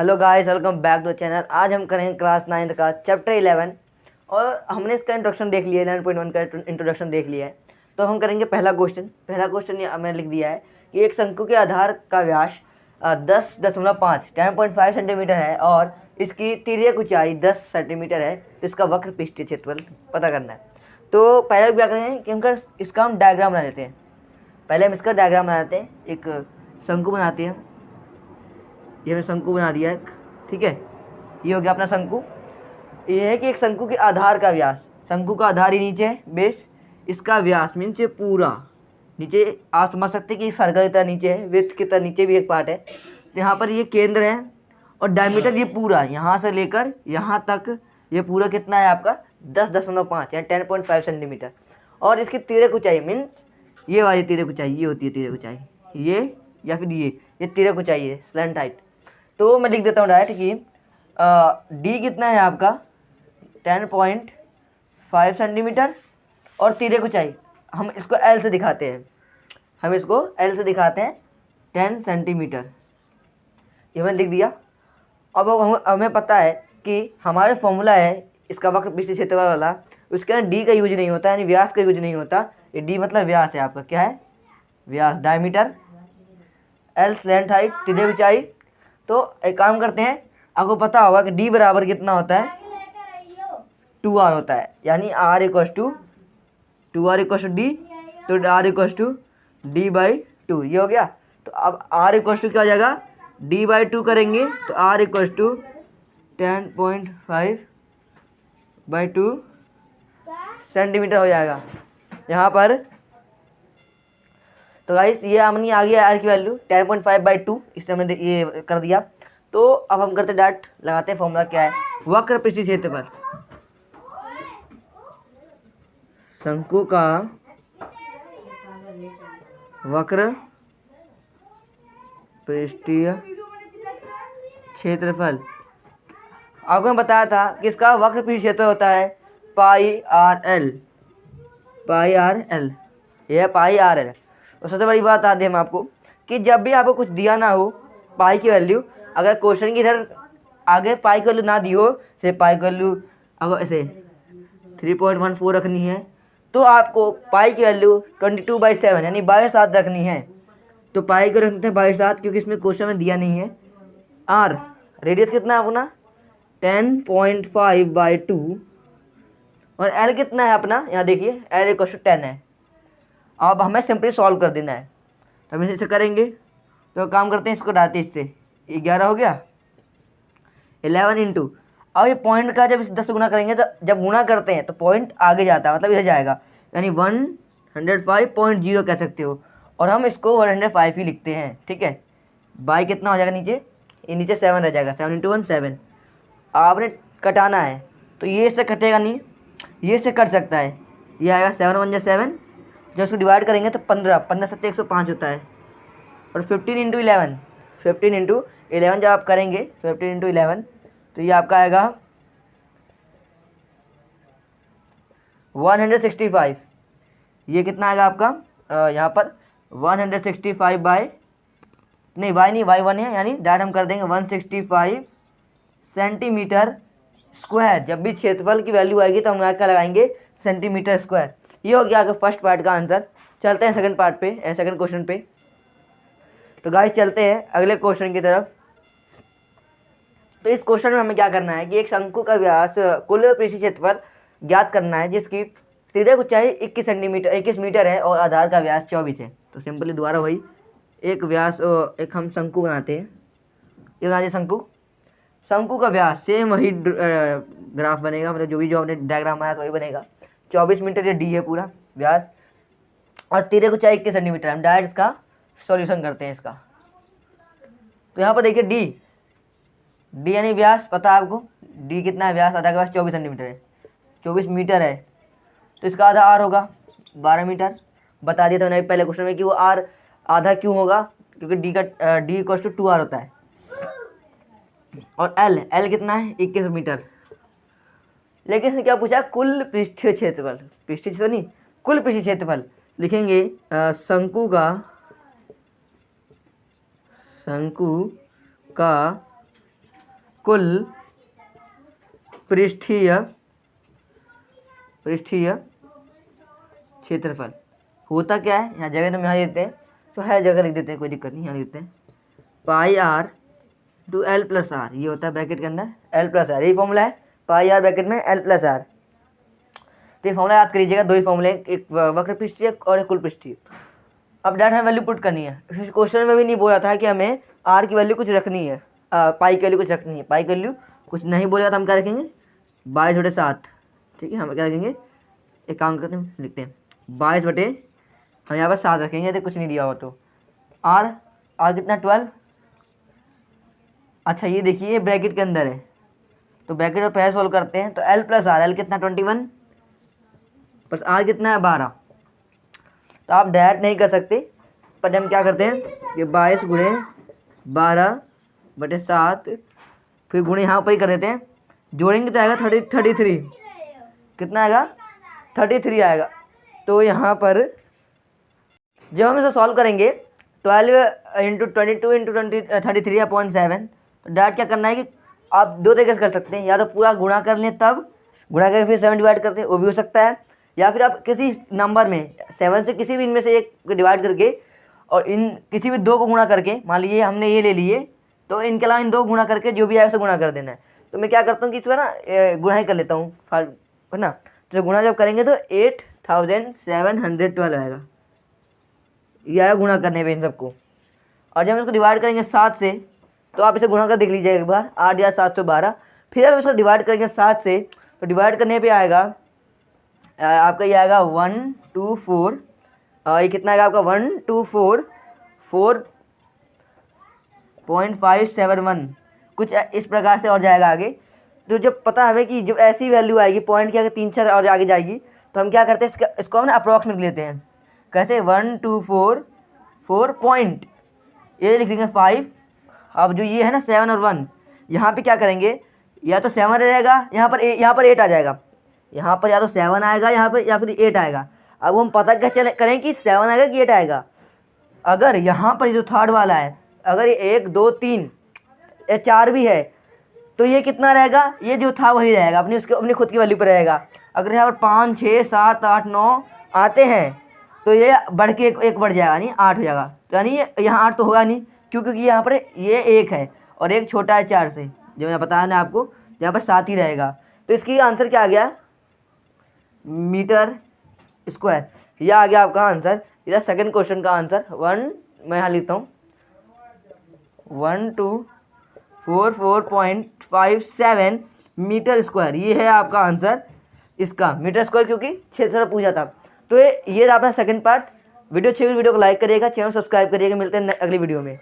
Hello guys, welcome back to channel. आज हम करेंगे क्लास 9 का चैप्टर 11 और हमने इसका इंट्रोडक्शन देख लिया है, 11.1 का इंट्रोडक्शन देख लिया है। तो हम करेंगे पहला क्वेश्चन। मैंने लिख दिया है कि एक शंकु के आधार का व्यास 10.5 सेंटीमीटर है और इसकी तिर्यक ऊंचाई 10 सेंटीमीटर है। तो इसका वक्र पृष्ठीय क्षेत्रफल पता करना है। तो पहले क्या करें कि इसका हम डायग्राम बना देते हैं। पहले हम इसका डायग्राम बना देते हैं। एक शंकु बनाते हैं। ये मैंने शंकु बना दिया है, ठीक है। ये हो गया अपना शंकु। ये है कि एक शंकु के आधार का व्यास, शंकु का आधार ही नीचे है, बेस। इसका व्यास मीन्स ये पूरा नीचे, आप समझ सकते हैं कि सर्कल की तरह नीचे है, विड्थ की तरह नीचे भी एक पार्ट है। तो यहाँ पर ये केंद्र है और डायमीटर ये पूरा यहाँ से लेकर यहाँ तक ये पूरा कितना है आपका 10.5 या 10.5 सेंटीमीटर। और इसकी तिर्यक ऊंचाई मीन्स ये वाली तिर्यक ऊंचाई, ये होती है तिर्यक ऊंचाई, ये या फिर ये तिर्यक ऊंचाई है, स्लैंट हाइट। तो मैं लिख देता हूँ डायरेक्ट कि डी कितना है आपका 10.5 सेंटीमीटर और तिर्यक ऊंचाई हम इसको एल से दिखाते हैं। 10 सेंटीमीटर। ये मैंने लिख दिया। अब हमें पता है कि हमारे फॉर्मूला है इसका वक्र पृष्ठीय क्षेत्रफल वाला, उसके अंदर डी का यूज नहीं होता, यानी व्यास का यूज नहीं होता। ये डी मतलब व्यास है आपका, क्या है व्यास, डायमीटर, एल स्लैंट हाइट, तिर्यक ऊंचाई। तो एक काम करते हैं, आपको पता होगा कि d बराबर कितना होता है 2r होता है, यानी r equals to 2r equals to D. तो r इक्वस टू d/2 ये हो गया। तो अब r इक्वस टू क्या हो जाएगा, d/2 करेंगे तो r इक्वस टू 10.5/2 सेंटीमीटर हो जाएगा यहाँ पर। तो गाइस ये हमने आ गया आर की वैल्यू 10.5/2, इससे हमने ये कर दिया। तो अब हम करते डाट लगाते हैं, फॉर्मूला क्या है, वक्र पृष्ठीय क्षेत्रफल। शंकु का वक्र पृष्ठीय क्षेत्रफल। आपको मैं बताया था कि इसका वक्र पृष्ठीय क्षेत्रफल होता है πr/l। यह πr/l। और सबसे बड़ी बात आती है हम आपको कि जब भी आपको कुछ दिया ना हो पाई की वैल्यू, अगर क्वेश्चन की इधर आगे पाई की वैल्यू ना दी हो, जैसे पाई की वैल्यू अगर ऐसे 3.14 रखनी है, तो आपको पाई की वैल्यू 22/7 यानी 22/7 रखनी है। तो पाई को रखते हैं 22/7 क्योंकि इसमें क्वेश्चन में दिया नहीं है। आर रेडियस कितना है अपना 10.5/2 और एल कितना है अपना, यहाँ देखिए एल इक्वल टू 10 है। अब हमें सिंपली सॉल्व कर देना है। तो हम इसे करेंगे, तो काम करते हैं, इसको डालते हैं, इससे 11 हो गया 11 इंटू। अब ये पॉइंट का जब इस 10 से गुना करेंगे तो जब गुना करते हैं तो पॉइंट आगे जाता है, मतलब इधर जाएगा, यानी 105.0 कह सकते हो। और हम इसको 105 ही लिखते हैं, ठीक है। बाई कितना हो जाएगा नीचे, ये नीचे 7 रह जाएगा, 7 इंटू 1 7। आपने कटाना है तो ये इससे कटेगा नहीं, ये इससे कट सकता है, ये आएगा 7 1 7। जब इसको डिवाइड करेंगे तो 15 7 105 होता है। और 15 इंटू 11 जब आप करेंगे 15 इंटू 11 तो ये आपका आएगा 165। ये कितना आएगा आपका यहाँ पर 165 बाई नहीं वाई नहीं, वाई 1 है, यानी डायरेक्ट हम कर देंगे 165 सेंटीमीटर स्क्वायर। जब भी क्षेत्रफल की वैल्यू आएगी तो हम यहाँ क्या लगाएंगे, सेंटीमीटर स्क्वायर। ये हो गया आपका फर्स्ट पार्ट का आंसर। चलते हैं सेकंड पार्ट पे, सेकंड क्वेश्चन पे। तो गाइस चलते हैं अगले क्वेश्चन की तरफ। तो इस क्वेश्चन में हमें क्या करना है कि एक शंकु का व्यास कुल पृष्ठीय क्षेत्रफल ज्ञात करना है, जिसकी तिर्यक ऊंचाई 21 मीटर है और आधार का व्यास 24 है। तो सिंपली दोबारा वही एक व्यास, एक हम शंकु बनाते हैं। ये बनाते शंकु का व्यास सेम वही ग्राफ बनेगा, मतलब जो हमने डायग्राम बनाया तो वही बनेगा। 24 मीटर ये डी है पूरा व्यास और तिर्यक ऊंचाई 21 सेंटीमीटर। हम डायरेक्ट इसका सॉल्यूशन करते हैं इसका। तो यहाँ पर देखिए डी यानी व्यास, पता है आपको डी कितना है, व्यास आधा के व्यास 24 सेंटीमीटर है, 24 मीटर है। तो इसका आधा आर होगा 12 मीटर। बता दिया था मैंने पहले क्वेश्चन में कि वो आर आधा क्यों होगा, क्योंकि डी इक्वल टू 2r होता है। और एल कितना है 21 मीटर। लेकिन इसने क्या पूछा, कुल पृष्ठीय क्षेत्रफल, पृष्ठीय क्षेत्रफल नहीं कुल पृष्ठीय क्षेत्रफल। लिखेंगे शंकु का कुल पृष्ठीय क्षेत्रफल होता क्या है, यहाँ जगह तो हम यहाँ देते हैं, तो है जगह लिख देते हैं, कोई दिक्कत नहीं, यहाँ लिख देते हैं pi R two L plus R, ये होता है ब्रैकेट के अंदर एल प्लस आर, यही फॉर्मूला है पाई आर ब्रैकेट में एल प्लस आर। तो ये फॉर्मूला याद करिएगा, दो ही फॉर्मूले, एक वक्र पृष्ठीय और एक कुल पृष्ठीय। अब डायरेक्ट हमें वैल्यू पुट करनी है, क्वेश्चन में भी नहीं बोला था कि हमें आर की वैल्यू कुछ रखनी है, पाई की वैल्यू कुछ रखनी है, पाई की वैल्यू कुछ नहीं बोलेगा तो हम क्या रखेंगे 22/7, ठीक है, हम क्या रखेंगे, एक काम करते हैं लिखते हैं 22 हम यहाँ पर 7 रखेंगे यदि कुछ नहीं दिया हो तो। आर कितना 12, अच्छा ये देखिए ब्रैकेट के अंदर है तो ब्रैकेट में पहले सॉल्व करते हैं, तो एल प्लस आर, एल कितना 21 प्लस आर कितना है 12। तो आप डायरेक्ट नहीं कर सकते, पर हम क्या करते हैं कि 22 गुणे 12/7 फिर गुणे यहाँ पर ही कर देते हैं, जोड़ेंगे तो आएगा 33, कितना आएगा 33 आएगा। तो यहाँ पर जब हम इसे सॉल्व करेंगे 12 × 22 × 33/7, तो डायरेक्ट क्या करना है कि आप दो तरीके से कर सकते हैं, या तो पूरा गुणा कर लें तब गुणा करके फिर 7 डिवाइड करते हैं, वो भी हो सकता है, या फिर आप किसी नंबर में 7 से किसी भी इनमें से एक डिवाइड करके और इन किसी भी दो को गुणा करके, मान लीजिए हमने ये ले लिए तो इनके अलावा इन दो गुणा करके जो भी आए उसे गुणा कर देना है। तो मैं क्या करता हूँ कि इस पर ना गुणा ही कर लेता हूँ, है ना, तो गुणा जब करेंगे तो 8712 आएगा, ये आएगा गुणा करने पे इन सबको। और जब हम इसको डिवाइड करेंगे 7 से, तो आप इसे गुणा कर देख लीजिए एक बार, 8 या 712, फिर आप इसको डिवाइड करेंगे 7 से, तो डिवाइड करने पे आएगा आपका ये आएगा 124, ये कितना आएगा आपका 124.571, कुछ इस प्रकार से और जाएगा आगे। तो जब पता हमें कि जब ऐसी वैल्यू आएगी पॉइंट की अगर 3-4 और आगे जाएगी, तो हम क्या करते हैं इसको हम ना अप्रॉक्सीमेट लेते हैं, कैसे 1244 पॉइंट, ये लिख देंगे 5। अब जो ये है ना 7 और 1, यहाँ पे क्या करेंगे, या तो 7 रहेगा, यहाँ पर 8 आ जाएगा, यहाँ पर या तो 7 आएगा यहाँ पर, या फिर 8 आएगा। अब हम पता क्या करें कि 7 आएगा कि 8 आएगा। अगर यहाँ पर जो थर्ड वाला है, अगर ये 1 2 3 या 4 भी है, तो ये कितना रहेगा, ये जो था वही रहेगा, अपनी खुद की वैल्यू पर रहेगा। अगर यहाँ पर 5 6 7 8 9 आते हैं, तो ये बढ़ के एक बढ़ जाएगा, नहीं 8 हो जाएगा, तो यानी यहाँ 8 तो होगा नहीं, क्योंकि यहाँ पर ये 1 है और एक छोटा है 4 से, जो मैंने बताया ना आपको, यहाँ पर 7 ही रहेगा। तो इसकी आंसर क्या आ गया, मीटर स्क्वायर, यह आ गया आपका आंसर। इधर सेकंड क्वेश्चन का आंसर मैं यहाँ लिखता हूँ 1244.57 मीटर स्क्वायर, ये है आपका आंसर इसका, मीटर स्क्वायर, क्योंकि क्षेत्रफल पूछा था। तो ये आपका सेकंड पार्ट। वीडियो अच्छी, वीडियो को लाइक करिएगा, चैनल सब्सक्राइब करिएगा, मिलते हैं अगली वीडियो में।